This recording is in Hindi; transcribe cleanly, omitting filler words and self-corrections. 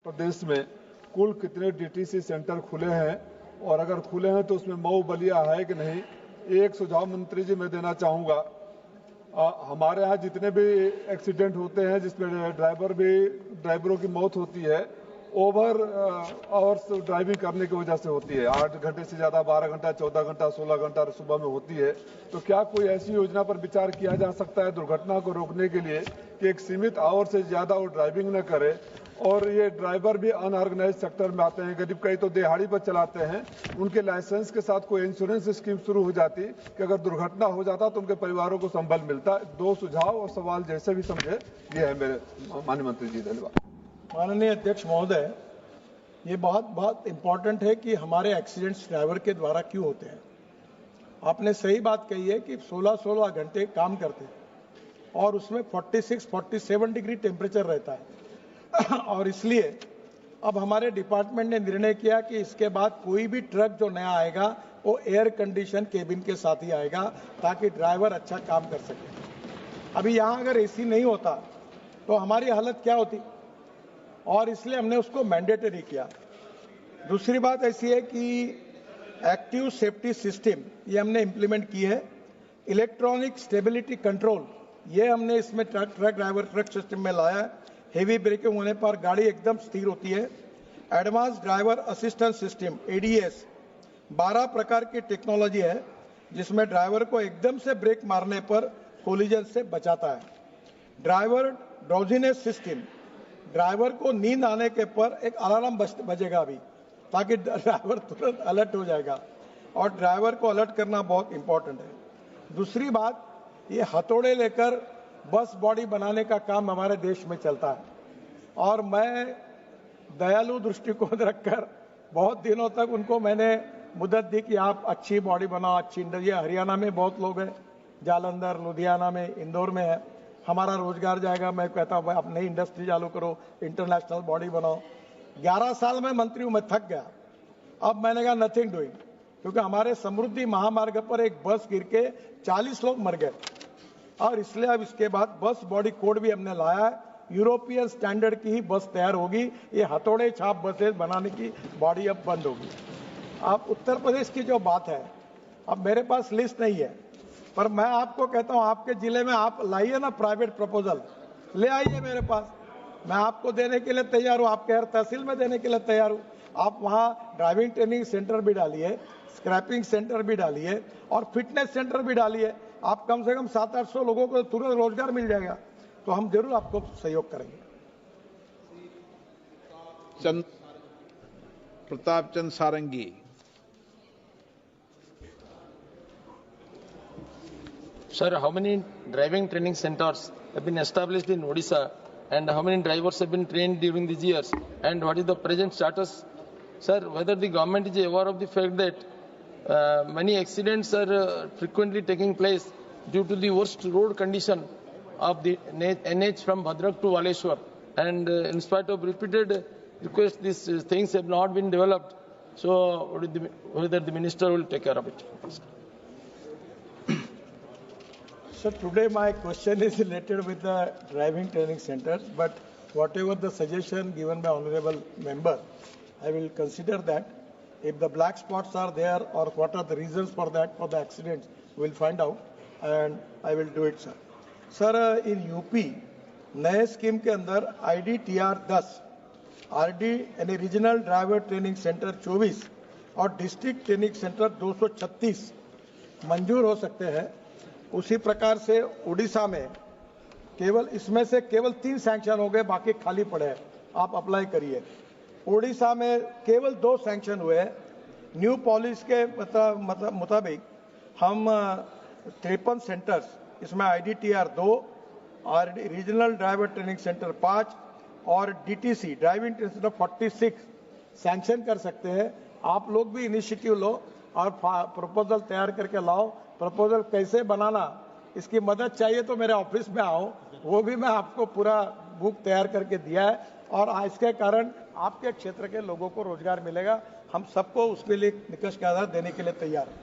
प्रदेश में कुल कितने डीटीसी सेंटर खुले हैं और अगर खुले हैं तो उसमें मऊ बलिया है कि नहीं। एक सुझाव मंत्री जी मैं देना चाहूंगा। हमारे यहाँ जितने भी एक्सीडेंट होते हैं जिसमें ड्राइवरों की मौत होती है ओवर आवर्स ड्राइविंग करने की वजह से होती है। 8 घंटे से ज्यादा 12 घंटा 14 घंटा 16 घंटा सुबह में होती है। तो क्या कोई ऐसी योजना पर विचार किया जा सकता है दुर्घटना को रोकने के लिए कि एक सीमित आवर से ज्यादा वो ड्राइविंग न करे। और ये ड्राइवर भी अनऑर्गेनाइज सेक्टर में आते हैं, करीब कई तो दिहाड़ी पर चलाते हैं। उनके लाइसेंस के साथ कोई इंश्योरेंस स्कीम शुरू हो जाती कि अगर दुर्घटना हो जाता तो उनके परिवारों को संबल मिलता। 2 सुझाव और सवाल जैसे भी समझे ये है मेरे माननीय मंत्री जी। धन्यवाद। माननीय अध्यक्ष महोदय, ये बहुत इम्पोर्टेंट है कि हमारे एक्सीडेंट्स ड्राइवर के द्वारा क्यों होते हैं। आपने सही बात कही है कि 16-16 घंटे काम करते हैं और उसमें 46-47 डिग्री टेम्परेचर रहता है और इसलिए अब हमारे डिपार्टमेंट ने निर्णय किया कि इसके बाद कोई भी ट्रक जो नया आएगा वो एयर कंडीशन केबिन के साथ ही आएगा ताकि ड्राइवर अच्छा काम कर सके। अभी यहाँ अगर एसी नहीं होता तो हमारी हालत क्या होती, और इसलिए हमने उसको मैंडेटरी किया। दूसरी बात ऐसी है कि एक्टिव सेफ्टी सिस्टम ये हमने इम्प्लीमेंट की है। इलेक्ट्रॉनिक स्टेबिलिटी कंट्रोल ये हमने इसमें ट्रक सिस्टम में लाया है। हेवी ब्रेकिंग होने पर गाड़ी एकदम स्थिर होती है। Advance driver assistance system ADS 12 प्रकार की टेक्नोलॉजी है जिसमें ड्राइवर को एकदम से ब्रेक मारने पर कोलिजन से बचाता है। ड्राइवर ड्राउजीनेस सिस्टम, ड्राइवर को नींद आने के पर एक अलार्म बजेगा अभी ताकि ड्राइवर तुरंत अलर्ट हो जाएगा और ड्राइवर को अलर्ट करना बहुत इंपॉर्टेंट है। दूसरी बात, ये हथौड़े लेकर बस बॉडी बनाने का काम हमारे देश में चलता है और मैं दयालु दृष्टिकोण रखकर बहुत दिनों तक उनको मैंने मुद्दत दी कि आप अच्छी बॉडी बनाओ, अच्छी इंडस्ट्री। हरियाणा में बहुत लोग हैं, जालंधर, लुधियाना में, इंदौर में है, हमारा रोजगार जाएगा। मैं कहता हूँ आप नई इंडस्ट्री चालू करो, इंटरनेशनल बॉडी बनाओ। 11 साल में मंत्री हूं, मैं थक गया। अब मैंने कहा नथिंग डूइंग, क्योंकि हमारे समृद्धि महामार्ग पर एक बस गिर के 40 लोग मर गए और इसलिए अब इसके बाद बस बॉडी कोड भी हमने लाया है। यूरोपियन स्टैंडर्ड की ही बस तैयार होगी। ये हथौड़े छाप बसेस बनाने की बॉडी अब बंद होगी। अब उत्तर प्रदेश की जो बात है, अब मेरे पास लिस्ट नहीं है पर मैं आपको कहता हूं आपके जिले में आप लाइए ना प्राइवेट प्रपोजल, ले आइए मेरे पास, मैं आपको देने के लिए तैयार हूं। आपके हर तहसील में देने के लिए तैयार हूं। आप वहां ड्राइविंग ट्रेनिंग सेंटर भी डालिए, स्क्रैपिंग सेंटर भी डालिए और फिटनेस सेंटर भी डालिए। आप कम से कम 700-800 लोगों को तुरंत रोजगार मिल जाएगा। तो हम जरूर आपको सहयोग करेंगे। प्रताप चंद सारंगी। Sir, how many driving training centers have been established in Odisha and how many drivers have been trained during these years and what is the present status? Sir, whether the government is aware of the fact that many accidents are frequently taking place due to the worst road condition of the NH from Bhadrak to Waleshwar, and in spite of repeated requests these things have not been developed. So whether the minister will take care of it. So today my question is related with the driving training centers, but whatever the suggestion given by honorable member, I will consider that. If the black spots are there or what are the reasons for that, for the accidents, we will find out and I will do it, sir. Sir, in UP नए स्कीम के अंदर IDTR 10, RD यानी रीजनल ड्राइवर ट्रेनिंग सेंटर 24 और डिस्ट्रिक्ट ट्रेनिंग सेंटर 236 मंजूर हो सकते हैं। उसी प्रकार से उड़ीसा में केवल इसमें से केवल 3 सैंक्शन हो गए, बाकी खाली पड़े हैं, आप अप्लाई करिए। उड़ीसा में केवल 2 सैंक्शन हुए हैं। न्यू पॉलिसी के मुताबिक हम 53 सेंटर्स, इसमें IDTR 2 और रीजनल ड्राइवर ट्रेनिंग सेंटर 5 और DTC driving training centre 46 sanction कर सकते हैं। आप लोग भी इनिशिएटिव लो और प्रपोजल तैयार करके लाओ। प्रपोजल कैसे बनाना, इसकी मदद चाहिए तो मेरे ऑफिस में आओ, वो भी मैं आपको पूरा बुक तैयार करके दिया है और इसके कारण आपके क्षेत्र के लोगों को रोजगार मिलेगा। हम सबको उसके लिए निष्कर्ष के आधार देने के लिए तैयार हैं।